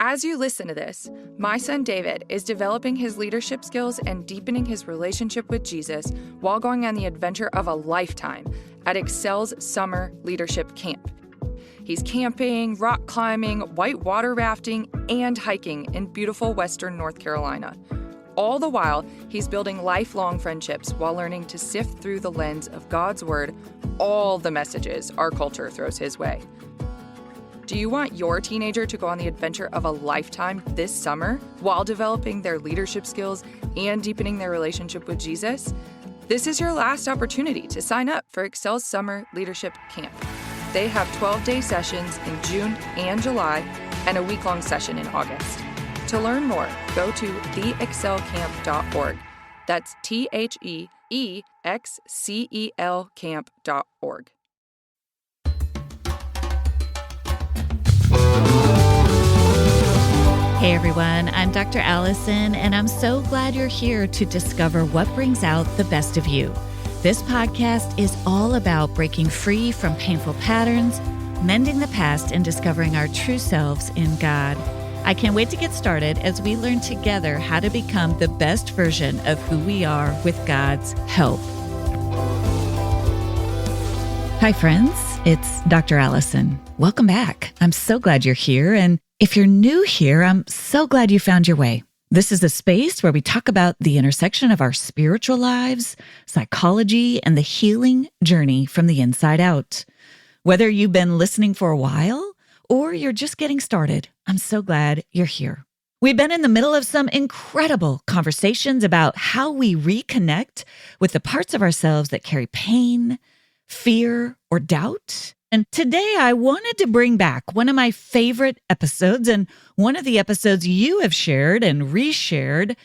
As you listen to this, my son David is developing his leadership skills and deepening his relationship with Jesus while going on the adventure of a lifetime at Excel's Summer Leadership Camp. He's camping, rock climbing, whitewater rafting, and hiking in beautiful western North Carolina. All the while, he's building lifelong friendships while learning to sift through the lens of God's Word all the messages our culture throws his way. Do you want your teenager to go on the adventure of a lifetime this summer while developing their leadership skills and deepening their relationship with Jesus? This is your last opportunity to sign up for Excel's Summer Leadership Camp. They have 12-day sessions in June and July and a week-long session in August. To learn more, go to theexcelcamp.org. That's THEEXCEL camp.org. Hey everyone, I'm Dr. Allison, and I'm so glad you're here to discover what brings out the best of you. This podcast is all about breaking free from painful patterns, mending the past, and discovering our true selves in God. I can't wait to get started as we learn together how to become the best version of who we are with God's help. Hi friends, it's Dr. Allison. Welcome back. I'm so glad you're here, and if you're new here, I'm so glad you found your way. This is a space where we talk about the intersection of our spiritual lives, psychology, and the healing journey from the inside out. Whether you've been listening for a while or you're just getting started, I'm so glad you're here. We've been in the middle of some incredible conversations about how we reconnect with the parts of ourselves that carry pain, fear, or doubt. And today I wanted to bring back one of my favorite episodes, and one of the episodes you have shared and reshared,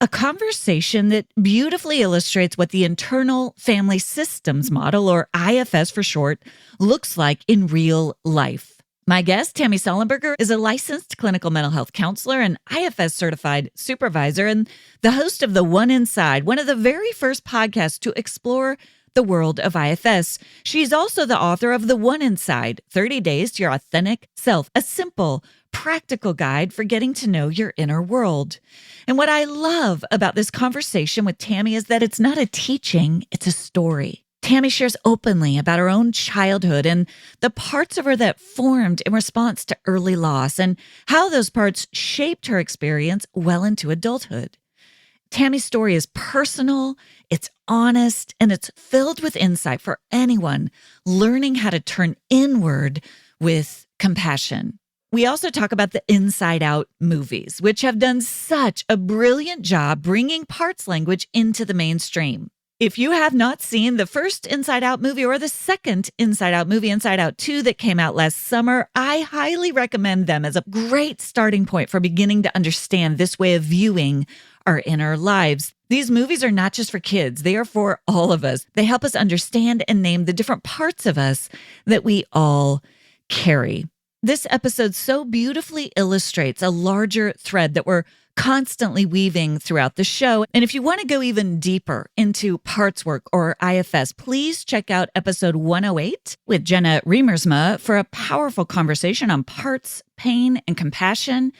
a conversation that beautifully illustrates what the internal family systems model, or IFS for short, looks like in real life. My guest, Tammy Sollenberger, is a licensed clinical mental health counselor and IFS certified supervisor, and the host of The One Inside, one of the very first podcasts to explore the world of IFS. She's also the author of The One Inside, 30 Days to Your Authentic Self, a simple, practical guide for getting to know your inner world. And what I love about this conversation with Tammy is that it's not a teaching, it's a story. Tammy shares openly about her own childhood and the parts of her that formed in response to early loss and how those parts shaped her experience well into adulthood. Tammy's story is personal, it's honest, and it's filled with insight for anyone learning how to turn inward with compassion. We also talk about the Inside Out movies, which have done such a brilliant job bringing parts language into the mainstream. If you have not seen the first Inside Out movie or the second Inside Out movie, Inside Out 2, that came out last summer, I highly recommend them as a great starting point for beginning to understand this way of viewing our inner lives. These movies are not just for kids, they are for all of us. They help us understand and name the different parts of us that we all carry. This episode so beautifully illustrates a larger thread that we're constantly weaving throughout the show. And if you want to go even deeper into parts work or IFS, please check out episode 108 with Jenna Riemersma for a powerful conversation on parts, pain, and compassion.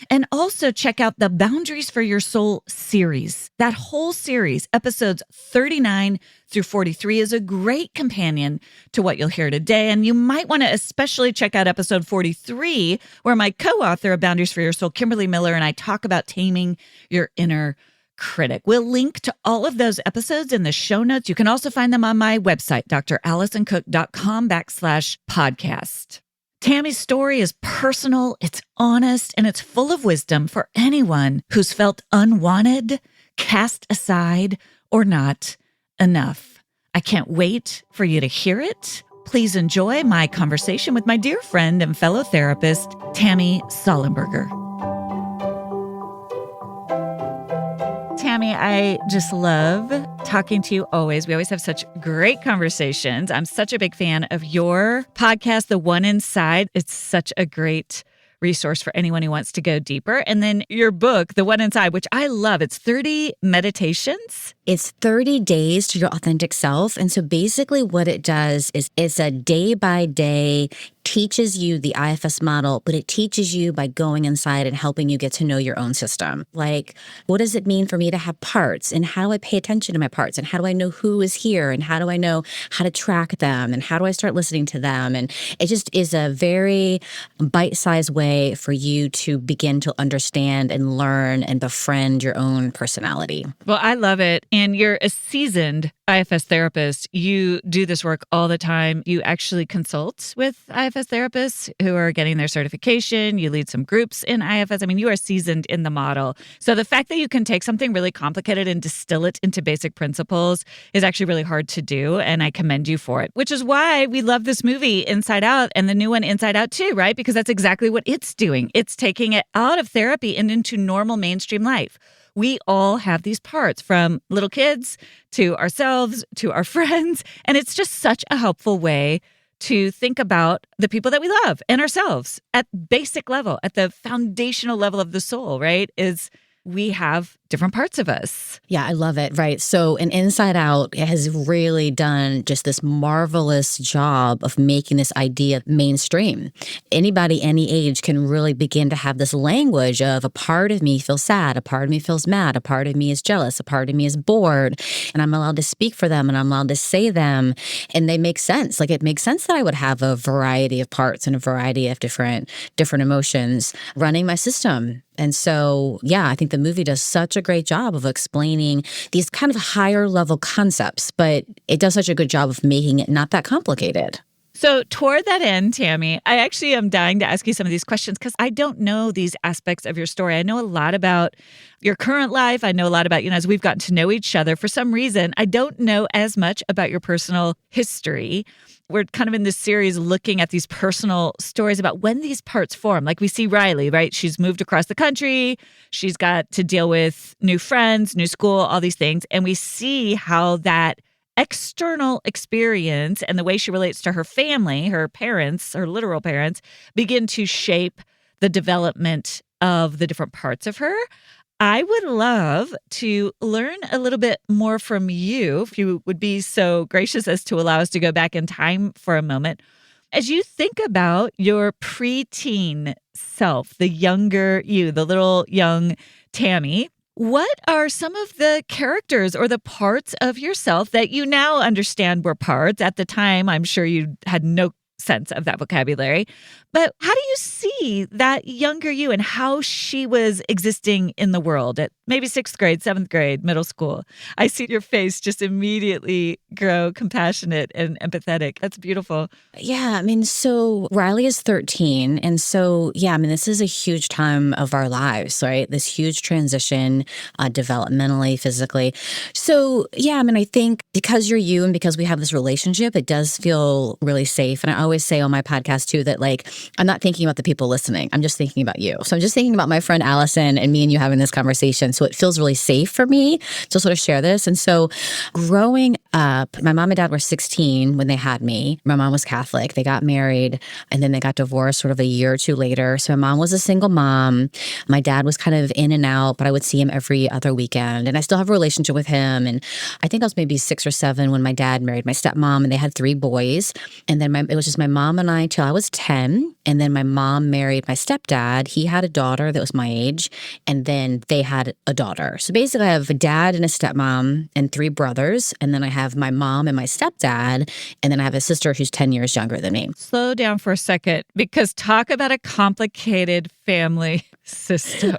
And also check out the Boundaries for Your Soul series. That whole series, episodes 39 through 43, is a great companion to what you'll hear today. And you might want to especially check out episode 43, where my co-author of Boundaries for Your Soul, Kimberly Miller, and I talk about taming your inner critic. We'll link to all of those episodes in the show notes. You can also find them on my website, drallisoncook.com/podcast. Tammy's story is personal, it's honest, and it's full of wisdom for anyone who's felt unwanted, cast aside, or not enough. I can't wait for you to hear it. Please enjoy my conversation with my dear friend and fellow therapist, Tammy Sollenberger. Tammy, I just love talking to you always. We always have such great conversations. I'm such a big fan of your podcast, The One Inside. It's such a great resource for anyone who wants to go deeper. And then your book, The One Inside, which I love. It's 30 meditations. It's 30 days to your authentic self. And so basically what it does is it's a day-by-day teaches you the IFS model, but it teaches you by going inside and helping you get to know your own system. Like, what does it mean for me to have parts, and how do I pay attention to my parts, and how do I know who is here, and how do I know how to track them, and how do I start listening to them? And it just is a very bite-sized way for you to begin to understand and learn and befriend your own personality. Well, I love it. And you're a seasoned IFS therapist. You do this work all the time. You actually consult with IFS therapists who are getting their certification. You lead some groups in IFS. I mean, you are seasoned in the model. So the fact that you can take something really complicated and distill it into basic principles is actually really hard to do. And I commend you for it, which is why we love this movie Inside Out and the new one Inside Out too, right? Because that's exactly what it's doing. It's taking it out of therapy and into normal mainstream life. We all have these parts, from little kids to ourselves to our friends. And it's just such a helpful way to think about the people that we love and ourselves at basic level, at the foundational level of the soul, right? Is we have different parts of us. Yeah, I love it. Right. So an Inside Out has really done just this marvelous job of making this idea mainstream. Anybody, any age can really begin to have this language of a part of me feels sad, a part of me feels mad, a part of me is jealous, a part of me is bored, and I'm allowed to speak for them and I'm allowed to say them, and they make sense. Like, it makes sense that I would have a variety of parts and a variety of different emotions running my system. And so, yeah, I think the movie does such a great job of explaining these kind of higher level concepts, but it does such a good job of making it not that complicated. So toward that end, Tammy, I actually am dying to ask you some of these questions because I don't know these aspects of your story. I know a lot about your current life. I know a lot about, as we've gotten to know each other, for some reason, I don't know as much about your personal history. We're kind of in this series looking at these personal stories about when these parts form. Like, we see Riley, right? She's moved across the country. She's got to deal with new friends, new school, all these things. And we see how that external experience and the way she relates to her family, her parents, her literal parents, begin to shape the development of the different parts of her. I would love to learn a little bit more from you, if you would be so gracious as to allow us to go back in time for a moment. As you think about your preteen self, the younger you, the little young Tammy, what are some of the characters or the parts of yourself that you now understand were parts? At the time, I'm sure you had no sense of that vocabulary. But how do you see that younger you and how she was existing in the world at maybe 6th grade, 7th grade, middle school? I see your face just immediately grow compassionate and empathetic. That's beautiful. Yeah, so Riley is 13. And so, this is a huge time of our lives, right? This huge transition, developmentally, physically. So, I think because you're you and because we have this relationship, it does feel really safe. And I always say on my podcast too that, like, I'm not thinking about the people listening. I'm just thinking about you. So I'm just thinking about my friend Allison and me and you having this conversation. So it feels really safe for me to sort of share this. And so growing up, my mom and dad were 16 when they had me. My mom was Catholic. They got married and then they got divorced sort of a year or two later. So my mom was a single mom. My dad was kind of in and out, but I would see him every other weekend. And I still have a relationship with him. And I think I was maybe 6 or 7 when my dad married my stepmom, and they had 3 boys. And then it was just my mom and I till I was 10. And then my mom married my stepdad. He had a daughter that was my age. And then they had a daughter. So basically I have a dad and a stepmom and 3 brothers. And then I have my mom and my stepdad. And then I have a sister who's 10 years younger than me. Slow down for a second, because talk about a complicated family system.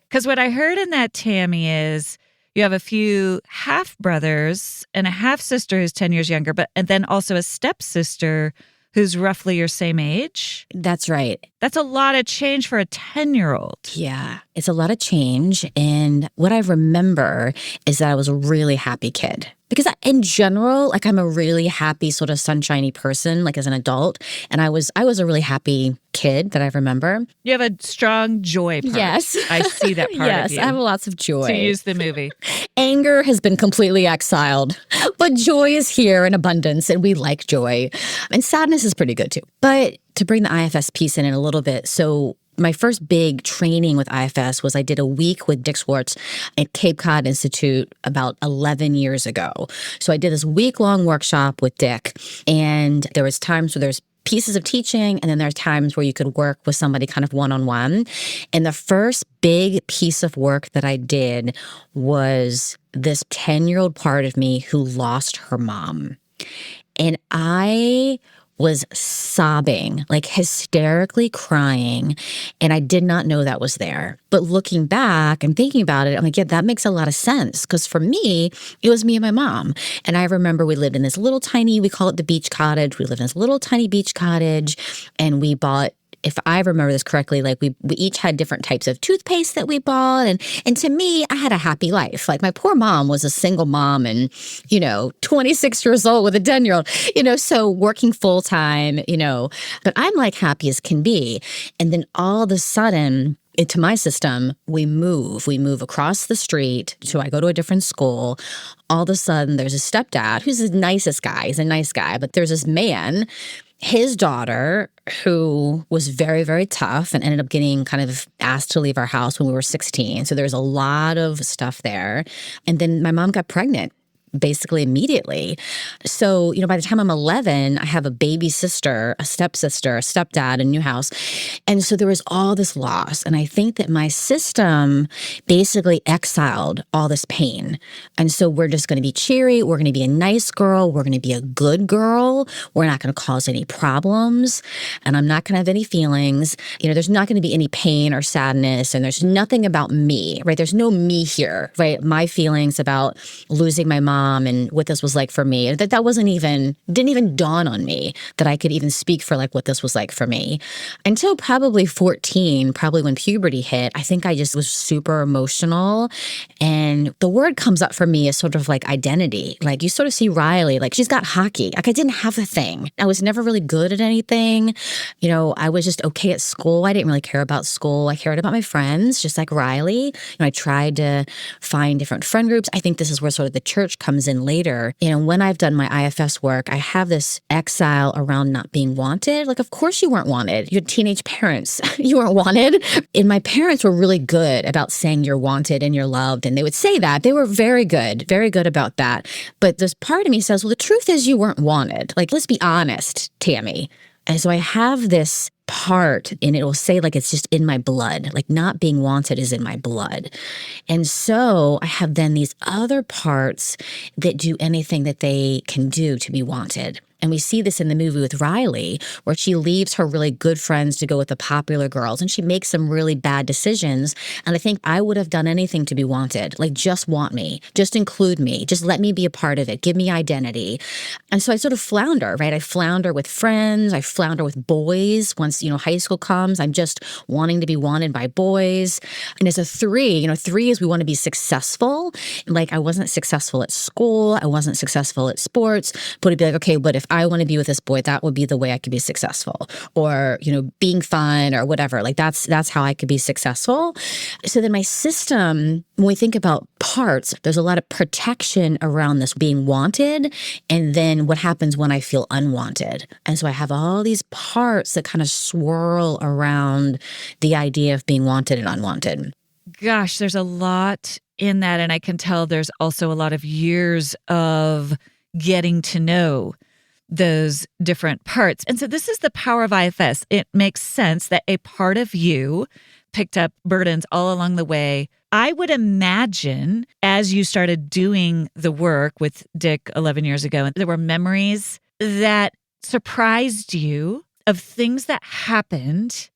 Because what I heard in that, Tammy, is you have a few half-brothers and a half-sister who's 10 years younger, and then also a stepsister who's roughly your same age. That's right. That's a lot of change for a 10-year-old. Yeah, it's a lot of change. And what I remember is that I was a really happy kid. Because in general, like, I'm a really happy, sort of sunshiny person, like as an adult. And I was a really happy kid that I remember. You have a strong joy part. Yes. I see that part yes, of you. I have lots of joy. To use the movie. Anger has been completely exiled, but joy is here in abundance, and we like joy. And sadness is pretty good too. But to bring the IFS piece in a little bit, so my first big training with IFS was I did a week with Dick Schwartz at Cape Cod Institute about 11 years ago. So I did this week-long workshop with Dick, and there was times where there's pieces of teaching, and then there are times where you could work with somebody kind of one-on-one. And the first big piece of work that I did was this 10-year-old part of me who lost her mom. And I was sobbing, like hysterically crying, and I did not know that was there. But looking back and thinking about it, I'm like, yeah, that makes a lot of sense. Because for me, it was me and my mom. And I remember we lived in this little tiny, we call it the beach cottage. We lived in this little tiny beach cottage, and we bought, if I remember this correctly, like we each had different types of toothpaste that we bought. And to me, I had a happy life. Like my poor mom was a single mom and, 26 years old with a 10-year-old, so working full time, but I'm like happy as can be. And then all of a sudden, into my system, we move across the street. So I go to a different school. All of a sudden, there's a stepdad who's the nicest guy. He's a nice guy, but there's this man, his daughter, who was very, very tough and ended up getting kind of asked to leave our house when we were 16. So there's a lot of stuff there. And then my mom got pregnant basically immediately. So, by the time I'm 11, I have a baby sister, a stepsister, a stepdad, a new house. And so there was all this loss. And I think that my system basically exiled all this pain. And so we're just going to be cheery. We're going to be a nice girl. We're going to be a good girl. We're not going to cause any problems. And I'm not going to have any feelings. There's not going to be any pain or sadness. And there's nothing about me, right? There's no me here, right? My feelings about losing my mom and what this was like for me, that didn't even dawn on me that I could even speak for like what this was like for me until probably 14, probably when puberty hit. I think I just was super emotional. And the word comes up for me as sort of like identity. Like you sort of see Riley, like she's got hockey. Like I didn't have a thing. I was never really good at anything. I was just okay at school. I didn't really care about school. I cared about my friends, just like Riley. I tried to find different friend groups. I think this is where sort of the church comes in later. When I've done my IFS work, I have this exile around not being wanted. Like, of course you weren't wanted. You had teenage parents. You weren't wanted. And my parents were really good about saying you're wanted and you're loved. And they would say that. They were very good about that. But this part of me says, well, the truth is you weren't wanted. Like, let's be honest, Tammy. And so I have this part, and it will say like it's just in my blood, like not being wanted is in my blood. And so I have then these other parts that do anything that they can do to be wanted. And we see this in the movie with Riley, where she leaves her really good friends to go with the popular girls, and she makes some really bad decisions. And I think I would have done anything to be wanted. Like, just want me, just include me, just let me be a part of it, give me identity. And so I sort of flounder, right? I flounder with friends, I flounder with boys. Once, high school comes, I'm just wanting to be wanted by boys. And as a 3, 3 is we want to be successful. Like, I wasn't successful at school, I wasn't successful at sports, but it'd be like, okay, but if I want to be with this boy, that would be the way I could be successful. Or, being fun or whatever. Like that's how I could be successful. So then my system, when we think about parts, there's a lot of protection around this being wanted. And then what happens when I feel unwanted? And so I have all these parts that kind of swirl around the idea of being wanted and unwanted. Gosh, there's a lot in that. And I can tell there's also a lot of years of getting to know those different parts. And so this is the power of IFS. It makes sense that a part of you picked up burdens all along the way. I would imagine as you started doing the work with Dick 11 years ago, there were memories that surprised you of things that happened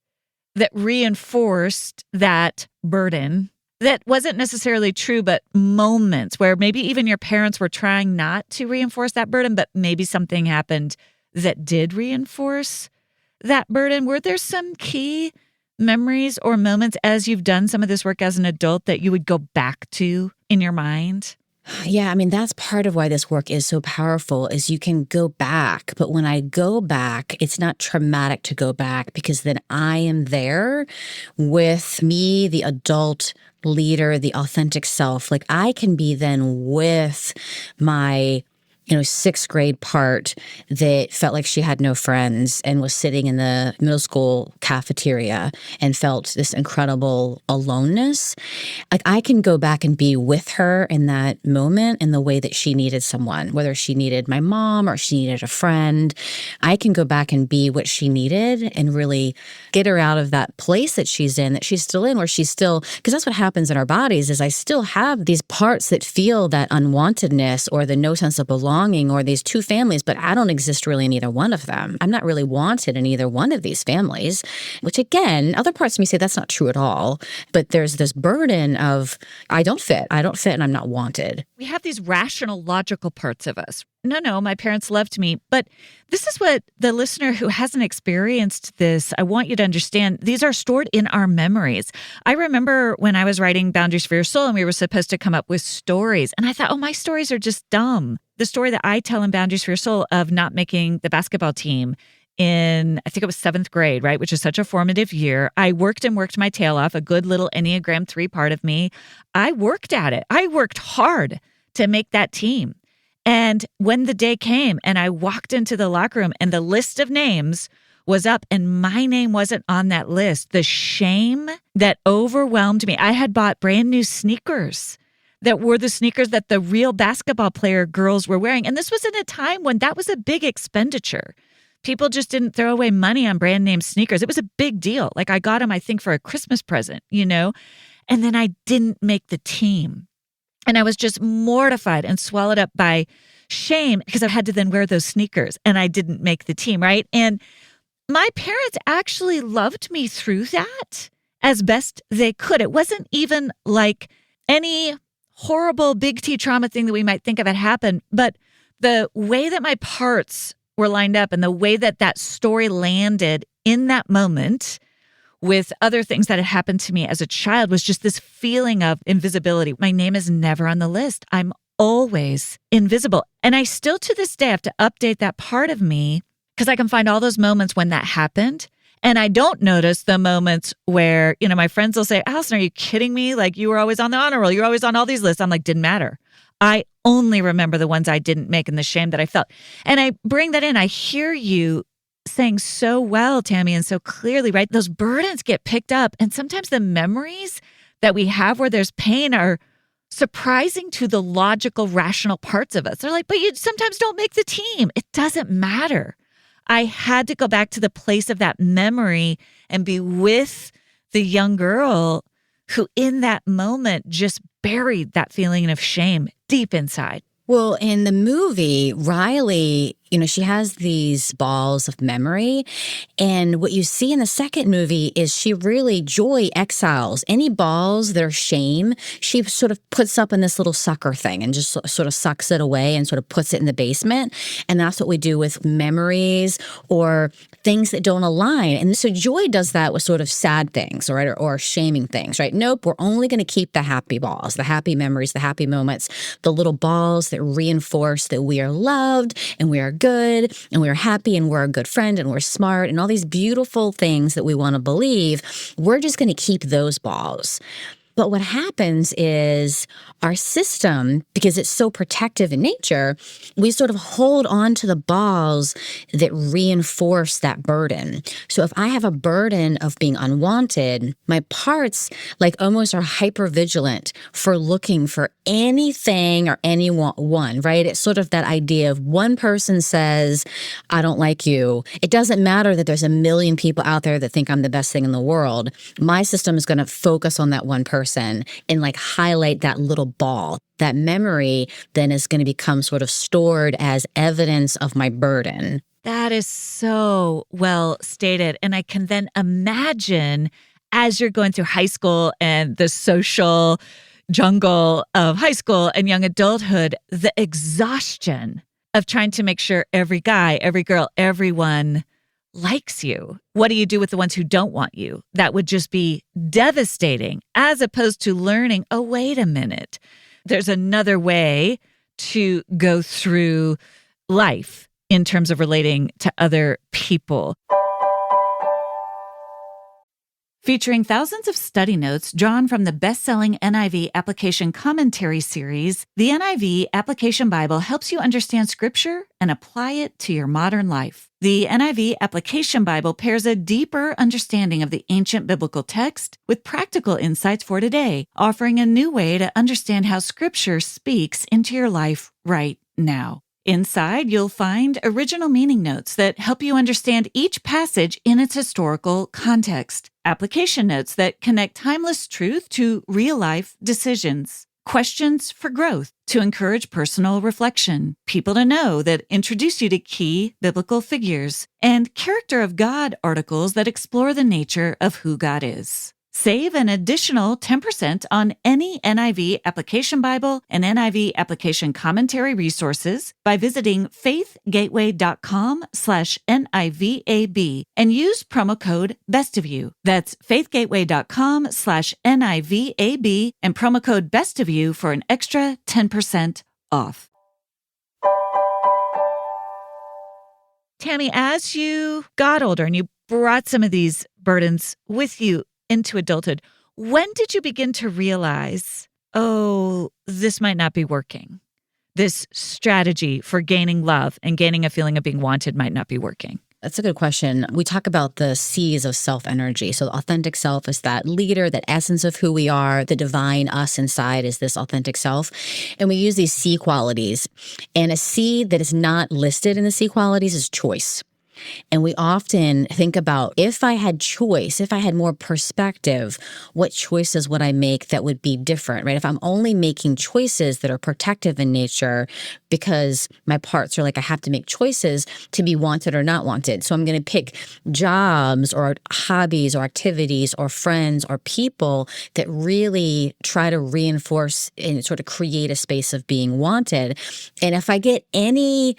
that reinforced that burden. That wasn't necessarily true, but moments where maybe even your parents were trying not to reinforce that burden, but maybe something happened that did reinforce that burden. Were there some key memories or moments as you've done some of this work as an adult that you would go back to in your mind? Yeah, that's part of why this work is so powerful is you can go back. But when I go back, it's not traumatic to go back because then I am there with me, the adult leader, the authentic self. Like I can be then with my sixth grade part that felt like she had no friends and was sitting in the middle school cafeteria and felt this incredible aloneness. Like, I can go back and be with her in that moment in the way that she needed someone, whether she needed my mom or she needed a friend. I can go back and be what she needed and really get her out of that place that she's in, where she's still, because that's what happens in our bodies, is I still have these parts that feel that unwantedness or the no sense of belonging or these two families, but I don't exist really in either one of them. I'm not really wanted in either one of these families, which again, other parts of me say that's not true at all. But there's this burden of, I don't fit and I'm not wanted. We have these rational, logical parts of us. No, my parents loved me. But this is what the listener who hasn't experienced this, I want you to understand, these are stored in our memories. I remember when I was writing Boundaries for Your Soul and we were supposed to come up with stories. And I thought, oh, my stories are just dumb. The story that I tell in Boundaries for Your Soul of not making the basketball team in, I think it was 7th grade, right? Which is such a formative year. I worked my tail off, a good little Enneagram 3 part of me. I worked at it. I worked hard to make that team. And when the day came and I walked into the locker room and the list of names was up and my name wasn't on that list, the shame that overwhelmed me. I had bought brand new sneakers that were the sneakers that the real basketball player girls were wearing. And this was in a time when that was a big expenditure. People just didn't throw away money on brand name sneakers. It was a big deal. Like, I got them, I think, for a Christmas present, And then I didn't make the team. And I was just mortified and swallowed up by shame because I had to then wear those sneakers and I didn't make the team, right? And my parents actually loved me through that as best they could. It wasn't even like any horrible big T trauma thing that we might think of had happened, but the way that my parts were lined up and the way that that story landed in that moment with other things that had happened to me as a child was just this feeling of invisibility. My name is never on the list. I'm always invisible. And I still to this day have to update that part of me because I can find all those moments when that happened. And I don't notice the moments where, my friends will say, Allison, are you kidding me? Like, you were always on the honor roll. You're always on all these lists. I'm like, didn't matter. I only remember the ones I didn't make and the shame that I felt. And I bring that in. I hear you saying so well, Tammy, and so clearly, right? Those burdens get picked up. And sometimes the memories that we have where there's pain are surprising to the logical, rational parts of us. They're like, but you sometimes don't make the team. It doesn't matter. I had to go back to the place of that memory and be with the young girl who in that moment just buried that feeling of shame deep inside. Well, in the movie, Riley, she has these balls of memory. And what you see in the second movie is Joy exiles any balls that are shame. She sort of puts up in this little sucker thing and just sort of sucks it away and sort of puts it in the basement. And that's what we do with memories or things that don't align. And so Joy does that with sort of sad things, right? Or shaming things, right? Nope, we're only going to keep the happy balls, the happy memories, the happy moments, the little balls that reinforce that we are loved and we are good and we're happy and we're a good friend and we're smart and all these beautiful things that we want to believe. We're just going to keep those balls. But what happens is our system, because it's so protective in nature, we sort of hold on to the balls that reinforce that burden. So if I have a burden of being unwanted, my parts like almost are hypervigilant for looking for anything or anyone, right? It's sort of that idea of one person says, I don't like you. It doesn't matter that there's a million people out there that think I'm the best thing in the world. My system is going to focus on that one person and like highlight that little ball. That memory then is going to become sort of stored as evidence of my burden. That is so well stated. And I can then imagine as you're going through high school and the social jungle of high school and young adulthood, the exhaustion of trying to make sure every guy, every girl, everyone likes you. What do you do with the ones who don't want you? That would just be devastating, as opposed to learning, oh, wait a minute. There's another way to go through life in terms of relating to other people. Featuring thousands of study notes drawn from the best-selling NIV Application Commentary series, the NIV Application Bible helps you understand Scripture and apply it to your modern life. The NIV Application Bible pairs a deeper understanding of the ancient biblical text with practical insights for today, offering a new way to understand how Scripture speaks into your life right now. Inside, you'll find original meaning notes that help you understand each passage in its historical context, application notes that connect timeless truth to real-life decisions, questions for growth to encourage personal reflection, people to know that introduce you to key biblical figures, and character of God articles that explore the nature of who God is. Save an additional 10% on any NIV Application Bible and NIV Application Commentary resources by visiting faithgateway.com/NIVAB and use promo code BESTOFYOU. That's faithgateway.com/NIVAB and promo code BESTOFYOU for an extra 10% off. Tammy, as you got older and you brought some of these burdens with you into adulthood, when did you begin to realize, oh, this might not be working? This strategy for gaining love and gaining a feeling of being wanted might not be working. That's a good question. We talk about the C's of self-energy. So the authentic self is that leader, that essence of who we are. The divine us inside is this authentic self. And we use these C qualities. And a C that is not listed in the C qualities is choice. And we often think about, if I had choice, if I had more perspective, what choices would I make that would be different, right? If I'm only making choices that are protective in nature because my parts are like, I have to make choices to be wanted or not wanted. So I'm going to pick jobs or hobbies or activities or friends or people that really try to reinforce and sort of create a space of being wanted. And if I get any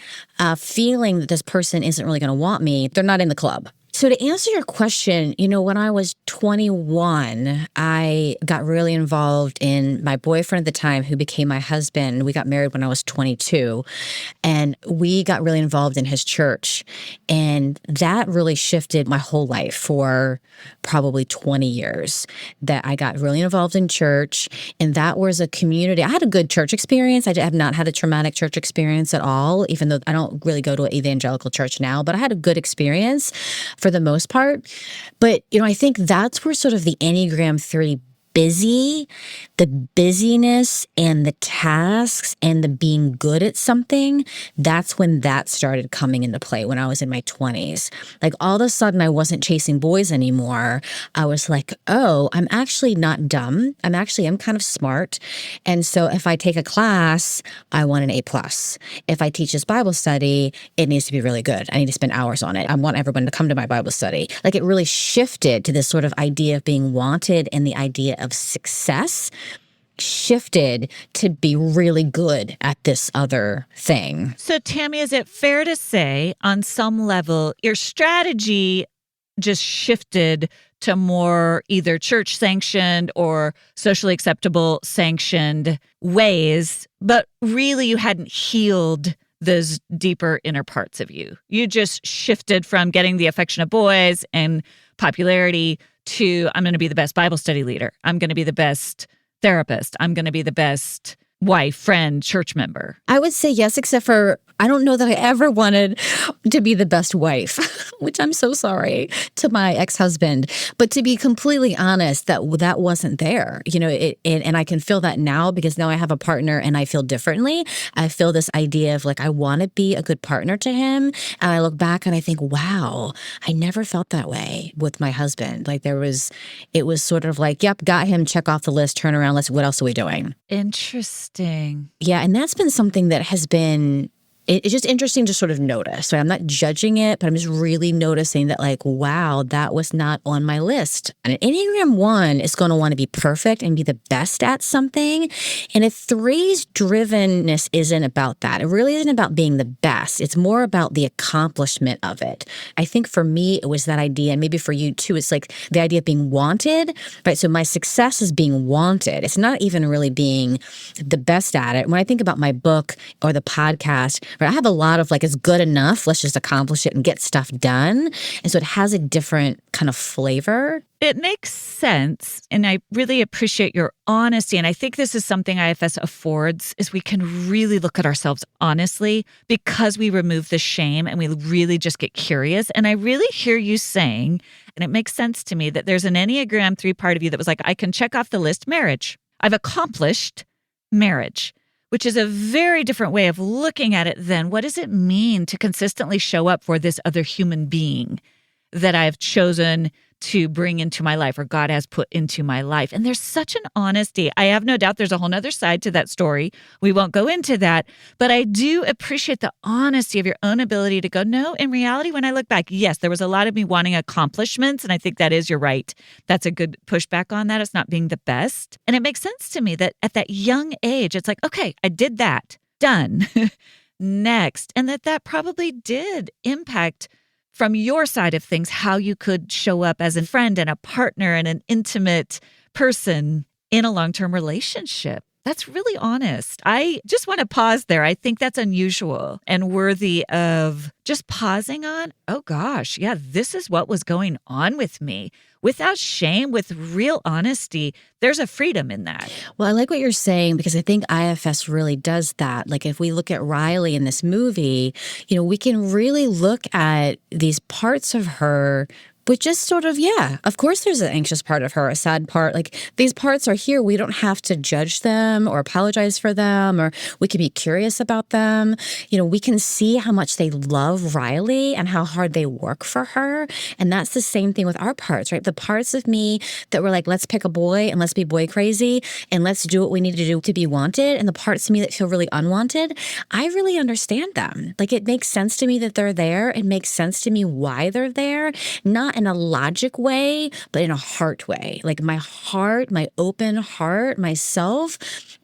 feeling that this person isn't really going to want me, they're not in the club. So to answer your question, when I was 21, I got really involved in my boyfriend at the time, who became my husband. We got married when I was 22, and we got really involved in his church. And that really shifted my whole life for probably 20 years, that I got really involved in church. And that was a community. I had a good church experience. I have not had a traumatic church experience at all, even though I don't really go to an evangelical church now, but I had a good experience for the most part. But, I think that's where sort of the Enneagram 3 the busyness and the tasks and the being good at something, that's when that started coming into play when I was in my 20s. Like all of a sudden I wasn't chasing boys anymore. I was like, oh, I'm actually not dumb. I'm kind of smart. And so if I take a class, I want an A+. If I teach this Bible study, it needs to be really good. I need to spend hours on it. I want everyone to come to my Bible study. Like it really shifted to this sort of idea of being wanted, and the idea of success shifted to be really good at this other thing. So Tammy, is it fair to say on some level your strategy just shifted to more either church sanctioned or socially acceptable sanctioned ways, but really you hadn't healed those deeper inner parts of you? You just shifted from getting the affection of boys and popularity to, I'm going to be the best Bible study leader. I'm going to be the best therapist. I'm going to be the best wife, friend, church member. I would say yes, except for I don't know that I ever wanted to be the best wife, which I'm so sorry to my ex-husband. But to be completely honest, that wasn't there, and I can feel that now because now I have a partner and I feel differently. I feel this idea of like, I want to be a good partner to him. And I look back and I think, wow, I never felt that way with my husband. Like it was sort of like, yep, got him, check off the list, turn around, what else are we doing? Interesting. Yeah. And that's been something that has been, it's just interesting to sort of notice. So I'm not judging it, but I'm just really noticing that like, wow, that was not on my list. And an Enneagram 1 is going to want to be perfect and be the best at something. And a 3's drivenness isn't about that. It really isn't about being the best. It's more about the accomplishment of it. I think for me, it was that idea, and maybe for you too, it's like the idea of being wanted, right? So my success is being wanted. It's not even really being the best at it. When I think about my book or the podcast, Right? I have a lot of like, it's good enough. Let's just accomplish it and get stuff done. And so it has a different kind of flavor. It makes sense. And I really appreciate your honesty. And I think this is something IFS affords is we can really look at ourselves honestly because we remove the shame and we really just get curious. And I really hear you saying, and it makes sense to me, that there's an Enneagram 3 part of you that was like, I can check off the list marriage. I've accomplished marriage, which is a very different way of looking at it than what does it mean to consistently show up for this other human being that I've chosen to bring into my life or God has put into my life. And there's such an honesty. I have no doubt there's a whole nother side to that story. We won't go into that, but I do appreciate the honesty of your own ability to go, no, in reality, when I look back, yes, there was a lot of me wanting accomplishments. And I think that is, you're right. That's a good pushback on that. It's not being the best. And it makes sense to me that at that young age, it's like, okay, I did that, done, next. And that probably did impact from your side of things, how you could show up as a friend and a partner and an intimate person in a long-term relationship. That's really honest. I just want to pause there. I think that's unusual and worthy of just pausing on, oh gosh, yeah, this is what was going on with me. Without shame, with real honesty, there's a freedom in that. Well, I like what you're saying because I think IFS really does that. Like if we look at Riley in this movie, we can really look at these parts of her but just sort of, yeah, of course there's an anxious part of her, a sad part. Like these parts are here. We don't have to judge them or apologize for them, or we can be curious about them. We can see how much they love Riley and how hard they work for her. And that's the same thing with our parts, right? The parts of me that were like, let's pick a boy and let's be boy crazy and let's do what we need to do to be wanted. And the parts of me that feel really unwanted, I really understand them. Like it makes sense to me that they're there. It makes sense to me why they're there. Not in a logic way, but in a heart way. Like my heart, my open heart, myself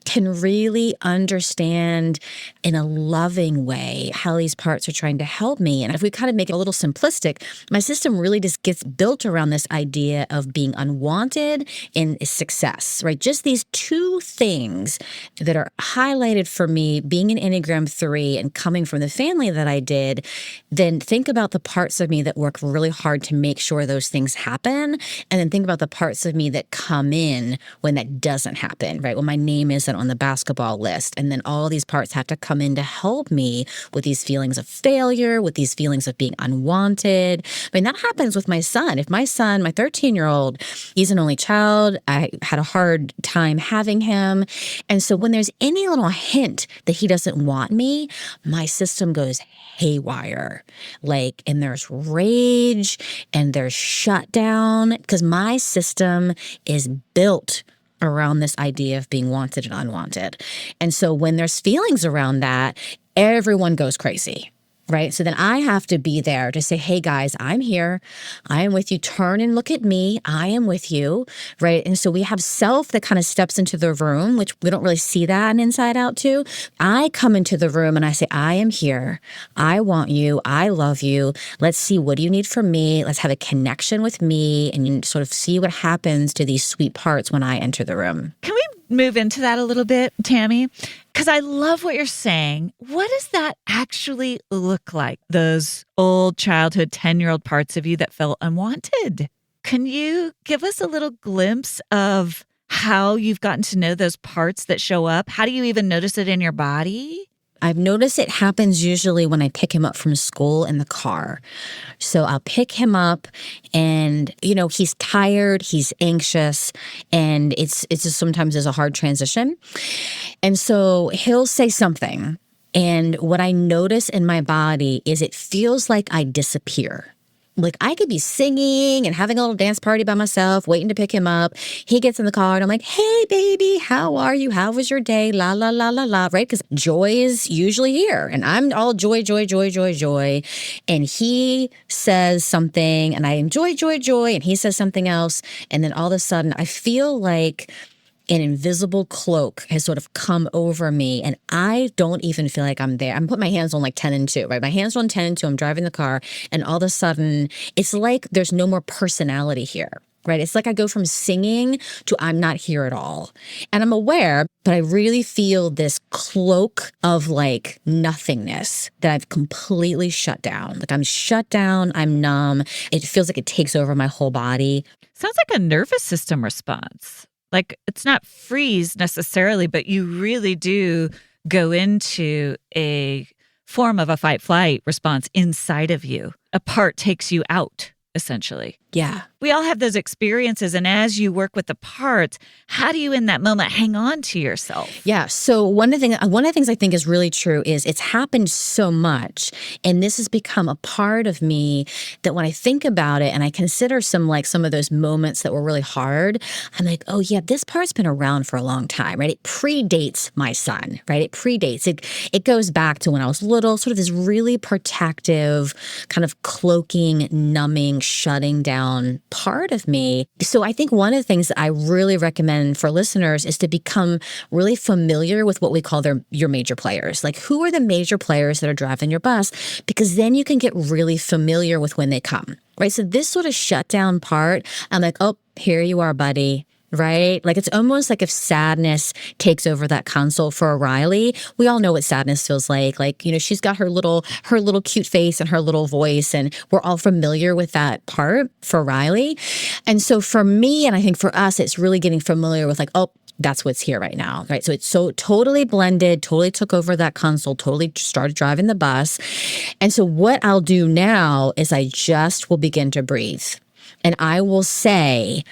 can really understand in a loving way how these parts are trying to help me. And if we kind of make it a little simplistic, my system really just gets built around this idea of being unwanted and success, right? Just these two things that are highlighted for me being an Enneagram 3 and coming from the family that I did. Then think about the parts of me that work really hard to make sure those things happen. And then think about the parts of me that come in when that doesn't happen, right? When my name isn't on the basketball list. And then all these parts have to come in to help me with these feelings of failure, with these feelings of being unwanted. I mean, that happens with my son. If my son, my 13-year-old, he's an only child, I had a hard time having him. And so when there's any little hint that he doesn't want me, my system goes haywire. And there's rage and there's shutdown because my system is built around this idea of being wanted and unwanted. And so when there's feelings around that, everyone goes crazy. Right? So then I have to be there to say, hey guys, I'm here. I am with you. Turn and look at me. I am with you. Right? And so we have self that kind of steps into the room, which we don't really see that in Inside Out too. I come into the room and I say, I am here. I want you. I love you. Let's see, what do you need from me? Let's have a connection with me and you sort of see what happens to these sweet parts when I enter the room. Can we move into that a little bit, Tammy? Because I love what you're saying. What does that actually look like? Those old childhood 10-year-old parts of you that felt unwanted. Can you give us a little glimpse of how you've gotten to know those parts that show up? How do you even notice it in your body? I've noticed it happens usually when I pick him up from school in the car. So I'll pick him up and, he's tired, he's anxious, and it's just sometimes there's a hard transition. And so he'll say something. And what I notice in my body is it feels like I disappear. Like I could be singing and having a little dance party by myself, waiting to pick him up. He gets in the car and I'm like, hey, baby, how are you? How was your day? La, la, la, la, la, right? Because joy is usually here. And I'm all joy, joy, joy, joy, joy. And he says something and I am joy, joy, joy. And he says something else. And then all of a sudden I feel like an invisible cloak has sort of come over me and I don't even feel like I'm there. I'm putting my hands on like 10 and 2, right? My hands are on 10 and 2. I'm driving the car and all of a sudden it's like there's no more personality here. right? It's like I go from singing to I'm not here at all. And I'm aware, but I really feel this cloak of like nothingness that I've completely shut down. Like I'm shut down, I'm numb. It feels like it takes over my whole body. Sounds like a nervous system response. Like it's not freeze necessarily, but you really do go into a form of a fight-flight response inside of you. A part takes you out, essentially. Yeah. We all have those experiences. And as you work with the parts, how do you in that moment hang on to yourself? Yeah. So one of the things I think is really true is it's happened so much. And this has become a part of me that when I think about it and I consider some of those moments that were really hard, I'm like, oh yeah, this part's been around for a long time, right? It predates my son, right? It predates. It goes back to when I was little, sort of this really protective, kind of cloaking, numbing, shutting down part of me. So I think one of the things that I really recommend for listeners is to become really familiar with what we call your major players. Like, who are the major players that are driving your bus? Because then you can get really familiar with when they come, right? So this sort of shutdown part, I'm like, oh, here you are, buddy. Right? Like it's almost like if sadness takes over that console for Riley. We all know what sadness feels like. Like, she's got her little cute face and her little voice, and we're all familiar with that part for Riley. And so for me, and I think for us, it's really getting familiar with like, oh, that's what's here right now, right? So it's so totally blended, totally took over that console, totally started driving the bus. And so what I'll do now is I just will begin to breathe. And I will say,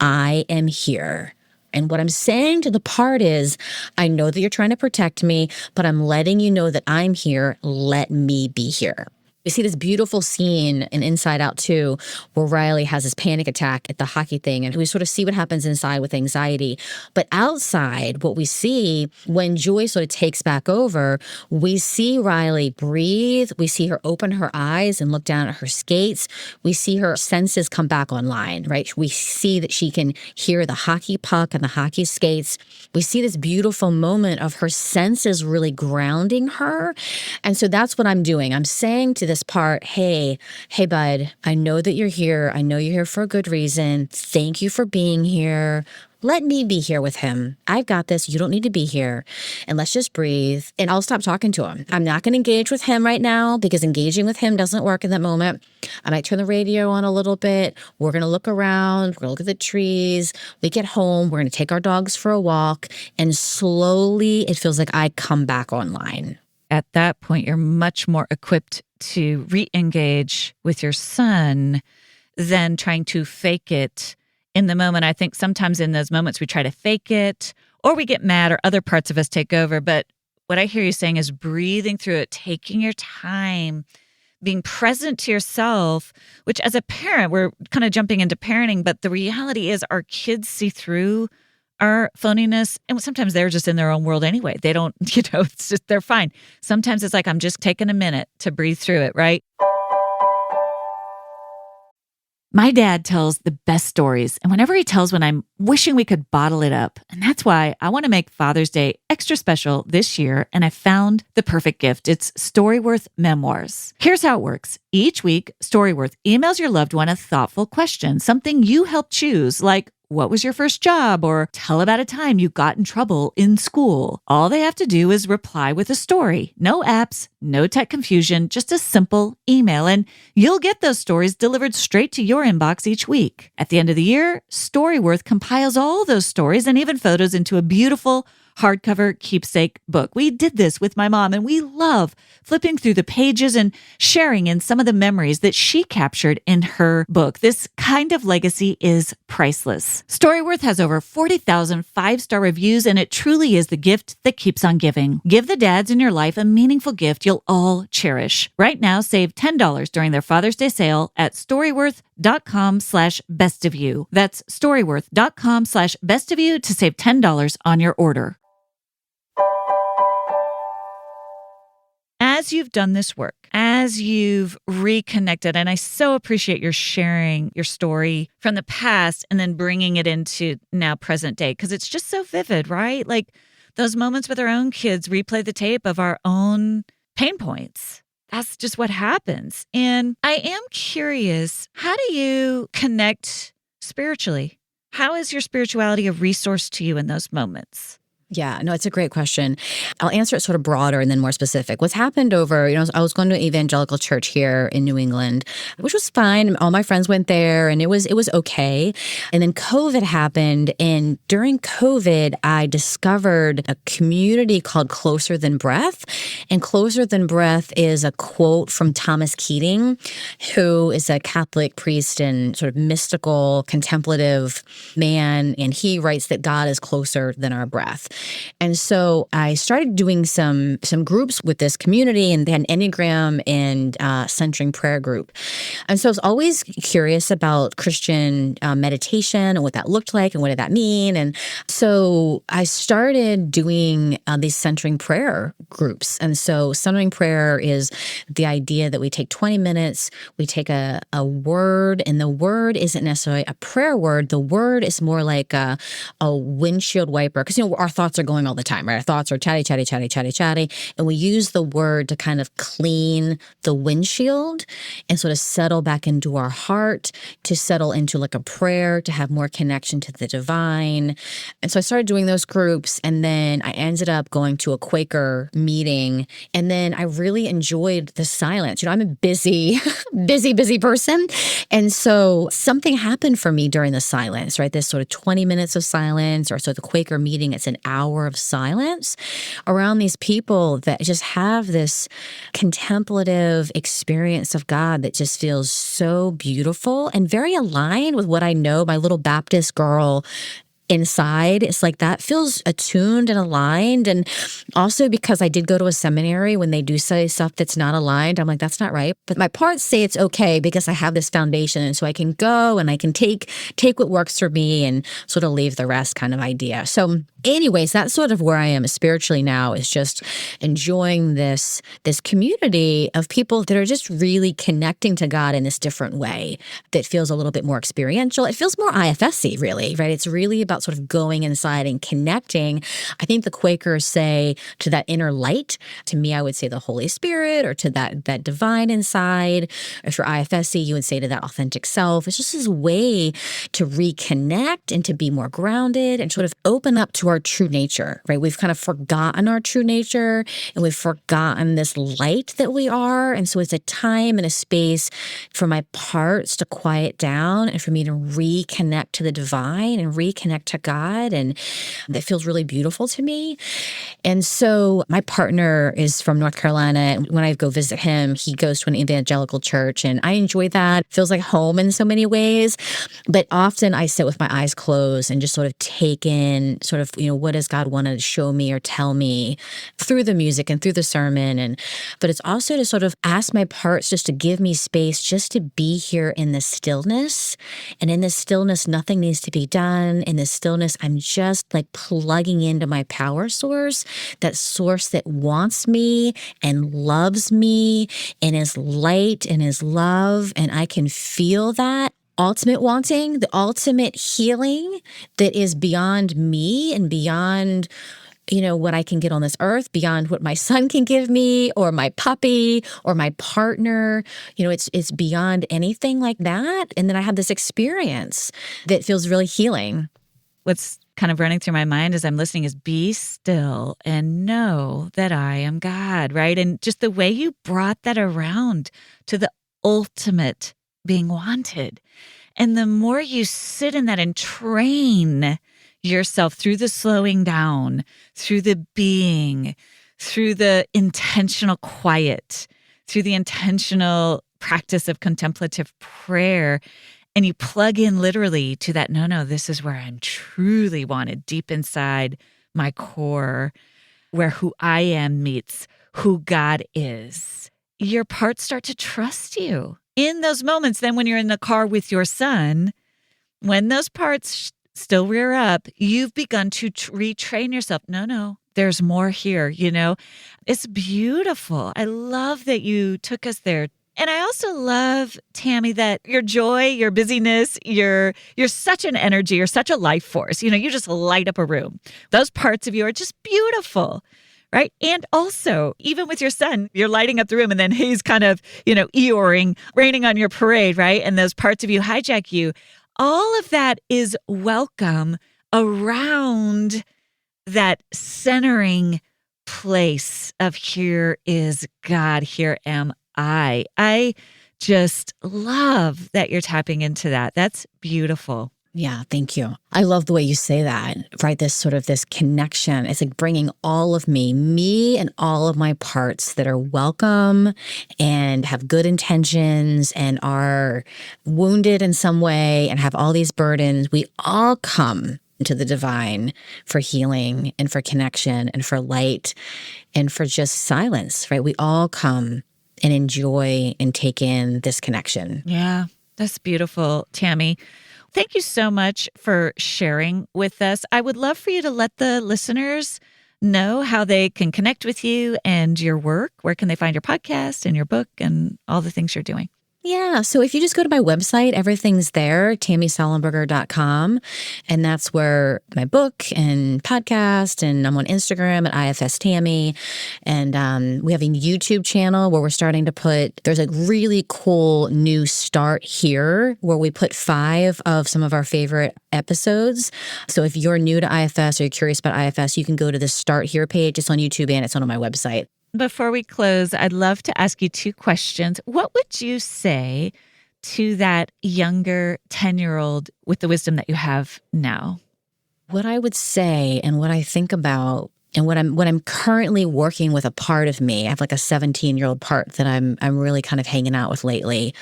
I am here. And what I'm saying to the part is, I know that you're trying to protect me, but I'm letting you know that I'm here. Let me be here. We see this beautiful scene in Inside Out 2 where Riley has this panic attack at the hockey thing, and we sort of see what happens inside with anxiety. But outside, what we see when Joy sort of takes back over, we see Riley breathe. We see her open her eyes and look down at her skates. We see her senses come back online, right? We see that she can hear the hockey puck and the hockey skates. We see this beautiful moment of her senses really grounding her. And so that's what I'm doing. I'm saying to this part, hey, bud, I know that you're here. I know you're here for a good reason. Thank you for being here. Let me be here with him. I've got this. You don't need to be here. And let's just breathe. And I'll stop talking to him. I'm not going to engage with him right now because engaging with him doesn't work in that moment. I might turn the radio on a little bit. We're going to look around. We're going to look at the trees. We get home. We're going to take our dogs for a walk. And slowly, it feels like I come back online. At that point, you're much more equipped to re-engage with your son than trying to fake it in the moment. I think sometimes in those moments we try to fake it or we get mad or other parts of us take over. But what I hear you saying is breathing through it, taking your time, being present to yourself, which as a parent, we're kind of jumping into parenting, but the reality is our kids see through our phoniness, and sometimes they're just in their own world anyway. They don't, it's just, they're fine. Sometimes it's like, I'm just taking a minute to breathe through it, right? My dad tells the best stories, and whenever he tells one, I'm wishing we could bottle it up. And that's why I want to make Father's Day extra special this year, and I found the perfect gift. It's Storyworth Memoirs. Here's how it works. Each week, Storyworth emails your loved one a thoughtful question, something you helped choose, like, what was your first job? Or tell about a time you got in trouble in school. All they have to do is reply with a story. No apps, no tech confusion, just a simple email. And you'll get those stories delivered straight to your inbox each week. At the end of the year, Storyworth compiles all those stories and even photos into a beautiful hardcover keepsake book. We did this with my mom, and we love flipping through the pages and sharing in some of the memories that she captured in her book. This kind of legacy is priceless. Storyworth has over 40,000 five-star reviews, and it truly is the gift that keeps on giving. Give the dads in your life a meaningful gift you'll all cherish. Right now, save $10 during their Father's Day sale at storyworth.com/bestofyou. That's storyworth.com/bestofyou to save $10 on your order. As you've done this work, as you've reconnected, and I so appreciate your sharing your story from the past and then bringing it into now present day, because it's just so vivid, right? Like those moments with our own kids replay the tape of our own pain points. That's just what happens. And I am curious, how do you connect spiritually? How is your spirituality a resource to you in those moments? Yeah, no, it's a great question. I'll answer it sort of broader and then more specific. What's happened over, I was going to an evangelical church here in New England, which was fine. All my friends went there and it was okay. And then COVID happened. And during COVID, I discovered a community called Closer Than Breath. And Closer Than Breath is a quote from Thomas Keating, who is a Catholic priest and sort of mystical, contemplative man. And he writes that God is closer than our breath. And so I started doing some groups with this community, and they had an Enneagram and centering prayer group. And so I was always curious about Christian meditation and what that looked like and what did that mean. And so I started doing these centering prayer groups. And so centering prayer is the idea that we take 20 minutes, we take a word, and the word isn't necessarily a prayer word. The word is more like a windshield wiper, because our thoughts are going all the time, right? Our thoughts are chatty, chatty, chatty, chatty, chatty. And we use the word to kind of clean the windshield and sort of settle back into our heart, to settle into like a prayer, to have more connection to the divine. And so I started doing those groups, and then I ended up going to a Quaker meeting, and then I really enjoyed the silence. I'm a busy person. And so something happened for me during the silence, right? This sort of 20 minutes of silence, or so the Quaker meeting, it's an hour of silence around these people that just have this contemplative experience of God that just feels so beautiful and very aligned with what I know, my little Baptist girl inside. It's like that feels attuned and aligned. And also because I did go to a seminary, when they do say stuff that's not aligned, I'm like, that's not right. But my parts say it's okay because I have this foundation. And so I can go and I can take what works for me and sort of leave the rest kind of idea. So anyways, that's sort of where I am spiritually now, is just enjoying this community of people that are just really connecting to God in this different way that feels a little bit more experiential. It feels more IFS-y, really, right? It's really about sort of going inside and connecting. I think the Quakers say to that inner light. To me, I would say the Holy Spirit, or to that divine inside. If you're IFS-y, you would say to that authentic self. It's just this way to reconnect and to be more grounded and sort of open up to our true nature, right? We've kind of forgotten our true nature, and we've forgotten this light that we are. And so it's a time and a space for my parts to quiet down and for me to reconnect to the divine and reconnect to God. And that feels really beautiful to me. And so my partner is from North Carolina. And when I go visit him, he goes to an evangelical church, and I enjoy that. It feels like home in so many ways. But often I sit with my eyes closed and just sort of take in sort of, what does God want to show me or tell me through the music and through the sermon. But it's also to sort of ask my parts just to give me space just to be here in the stillness. And in this stillness, nothing needs to be done. In this stillness, I'm just like plugging into my power source, that source that wants me and loves me and is light and is love. And I can feel that ultimate wanting, the ultimate healing that is beyond me and beyond, what I can get on this earth, beyond what my son can give me or my puppy or my partner. It's beyond anything like that. And then I have this experience that feels really healing. What's kind of running through my mind as I'm listening is be still and know that I am God, right? And just the way you brought that around to the ultimate being wanted. And the more you sit in that and train yourself through the slowing down, through the being, through the intentional quiet, through the intentional practice of contemplative prayer, and you plug in literally to that, no, this is where I'm truly wanted, deep inside my core, where who I am meets who God is. Your parts start to trust you. In those moments, then when you're in the car with your son, when those parts still rear up, you've begun to retrain yourself. No, there's more here, It's beautiful. I love that you took us there. And I also love, Tammy, that your joy, your busyness, you're such an energy, you're such a life force. You just light up a room. Those parts of you are just beautiful. Right. And also, even with your son, you're lighting up the room and then he's kind of, Eeyoring, raining on your parade. Right. And those parts of you hijack you. all of that is welcome around that centering place of here is God, here am I. I just love that you're tapping into that. That's beautiful. Yeah, thank you. I love the way you say that, right? This connection. It's like bringing all of me and all of my parts that are welcome and have good intentions and are wounded in some way and have all these burdens. We all come into the divine for healing and for connection and for light and for just silence, right? We all come and enjoy and take in this connection. Yeah, that's beautiful, Tammy. Thank you so much for sharing with us. I would love for you to let the listeners know how they can connect with you and your work. Where can they find your podcast and your book and all the things you're doing? Yeah. So if you just go to my website, everything's there, tammysollenberger.com. And that's where my book and podcast, and I'm on Instagram at IFS Tammy. And we have a YouTube channel where we're starting to there's a really cool new start here where we put 5 of some of our favorite episodes. So if you're new to IFS or you're curious about IFS, you can go to the Start Here page. It's on YouTube and it's on my website. Before we close, I'd love to ask you 2 questions. What would you say to that younger 10-year-old with the wisdom that you have now? What I would say and what I think about and what I'm currently working with a part of me, I have like a 17-year-old part that I'm really kind of hanging out with lately,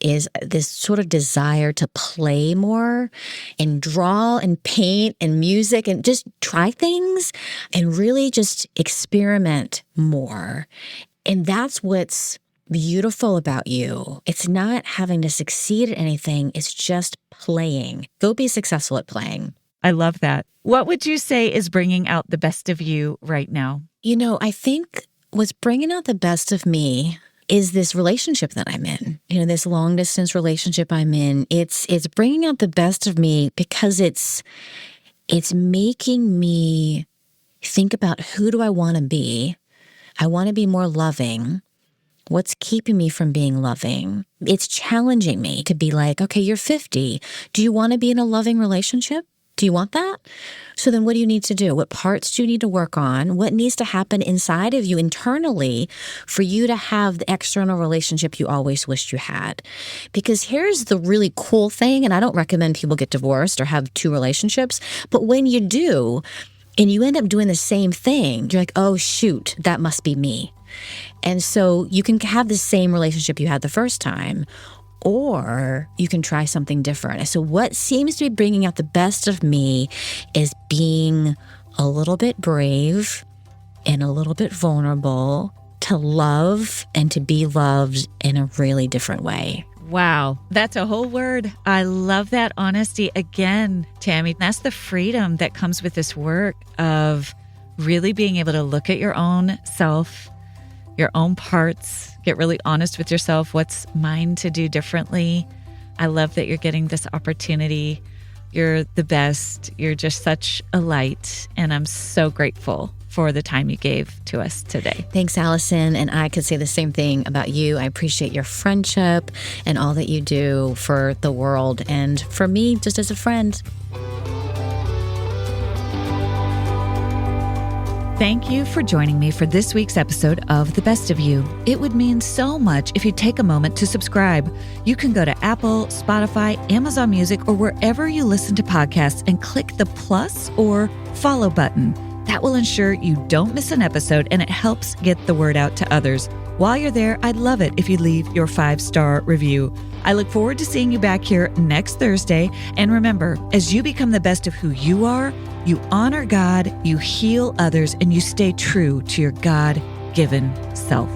is this sort of desire to play more and draw and paint and music and just try things and really just experiment more. And that's what's beautiful about you. It's not having to succeed at anything. It's just playing. Go be successful at playing. I love that. What would you say is bringing out the best of you right now? I think what's bringing out the best of me is this relationship that I'm in. This long distance relationship I'm in. It's bringing out the best of me because it's making me think about who do I want to be. I want to be more loving. What's keeping me from being loving? It's challenging me to be like, okay, you're 50. Do you want to be in a loving relationship? Do you want that? So then what do you need to do? What parts do you need to work on? What needs to happen inside of you internally for you to have the external relationship you always wished you had? Because here's the really cool thing, and I don't recommend people get divorced or have 2 relationships, but when you do, and you end up doing the same thing, you're like, oh, shoot, that must be me. And so you can have the same relationship you had the first time, or you can try something different. And so what seems to be bringing out the best of me is being a little bit brave and a little bit vulnerable to love and to be loved in a really different way. Wow, that's a whole word. I love that honesty again, Tammy. That's the freedom that comes with this work of really being able to look at your own self, your own parts, get really honest with yourself. What's mine to do differently? I love that you're getting this opportunity. You're the best. You're just such a light. And I'm so grateful for the time you gave to us today. Thanks, Allison. And I could say the same thing about you. I appreciate your friendship and all that you do for the world and for me just as a friend. Thank you for joining me for this week's episode of The Best of You. It would mean so much if you take a moment to subscribe. You can go to Apple, Spotify, Amazon Music, or wherever you listen to podcasts and click the plus or follow button. That will ensure you don't miss an episode and it helps get the word out to others. While you're there, I'd love it if you leave your 5-star review. I look forward to seeing you back here next Thursday. And remember, as you become the best of who you are, you honor God, you heal others, and you stay true to your God-given self.